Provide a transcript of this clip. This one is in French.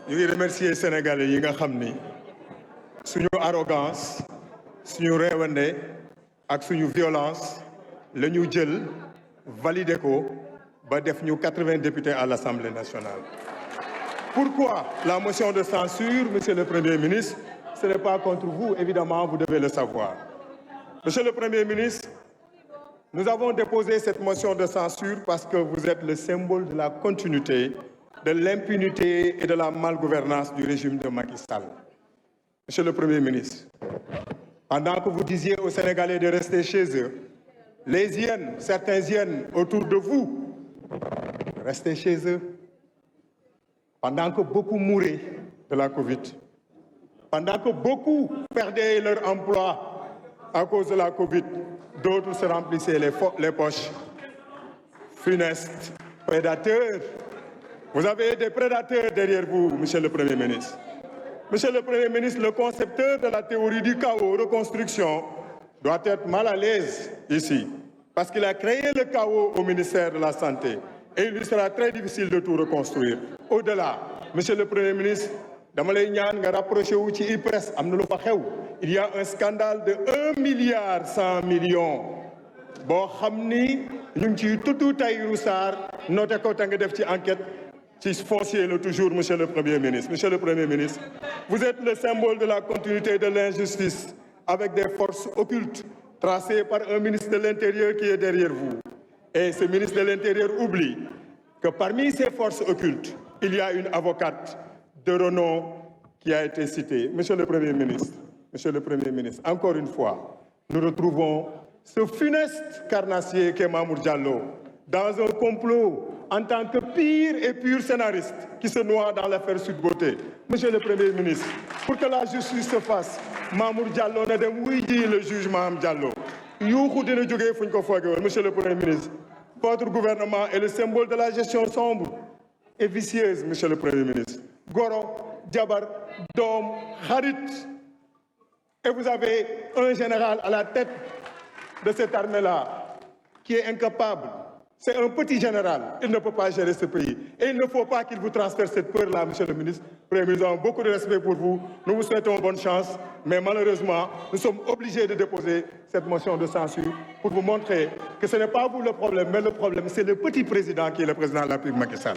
ñu ngi remercier Sénégalais yi nga xam ni suñu arrogance suñu réewande ak suñu violence la ñu jël valider ko ba def ñu 80 députés à l'Assemblée nationale. Pourquoi la motion de censure, Monsieur le Premier ministre? Ce n'est pas contre vous, évidemment, vous devez le savoir. Monsieur le Premier ministre, nous avons déposé cette motion de censure parce que vous êtes le symbole de la continuité, de l'impunité et de la malgouvernance du régime de Macky Sall. Monsieur le Premier ministre, pendant que vous disiez aux Sénégalais de rester chez eux, les hyènes, certains hyènes autour de vous, restez chez eux. Pendant que beaucoup mouraient de la Covid, pendant que beaucoup perdaient leur emploi à cause de la Covid, d'autres se remplissaient les poches. Funestes, prédateurs. Vous avez des prédateurs derrière vous, Monsieur le Premier ministre. Monsieur le Premier ministre, le concepteur de la théorie du chaos, reconstruction, doit être mal à l'aise ici, parce qu'il a créé le chaos au ministère de la Santé. Et il lui sera très difficile de tout reconstruire. Au-delà, Monsieur le Premier ministre, dama lay ñaan nga rapproché wu ci IPRES am na lu fa xew. Il y a un scandale de 1,1 milliard boo xam ni ñu ngi ciy tudd Tahirou Sarr noté ko te nga def ci enquête ci foncier la toujours, Monsieur le Premier ministre. Monsieur le Premier ministre, vous êtes le symbole de la continuité de l'injustice avec des forces occultes tracées par un ministre de l'Intérieur qui est derrière vous. Et ce ministre de l'Intérieur oublie que parmi ces forces occultes, il y a une avocate de renom qui a été citée. Monsieur le Premier ministre, encore une fois, nous retrouvons ce funeste carnassier qu'est Mamour Diallo dans un complot en tant que pire et pur scénariste qui se noie dans l'affaire Sweet Beauté. Monsieur le Premier ministre, pour que la justice se fasse, Mamour Diallo na dem wuy ji le juge Maham Diallo. Yuuxu dina jógee fu ñu ko foogee woon. Monsieur le Premier ministre, votre gouvernement est le symbole de la gestion sombre et vicieuse, Monsieur le Premier ministre. Goro, jabar, doom, xarit. Et vous avez un général à la tête de cette armée-là qui est incapable. C'est un petit général. Il ne peut pas gérer ce pays. Et il ne faut pas qu'il vous transfère cette peur-là, Monsieur le ministre. Premier ministre, nous avons beaucoup de respect pour vous. Nous vous souhaitons bonne chance. Mais malheureusement, nous sommes obligés de déposer cette motion de censure pour vous montrer que ce n'est pas vous le problème, mais le problème, c'est le petit président qui est le président de la République, Macky Sall.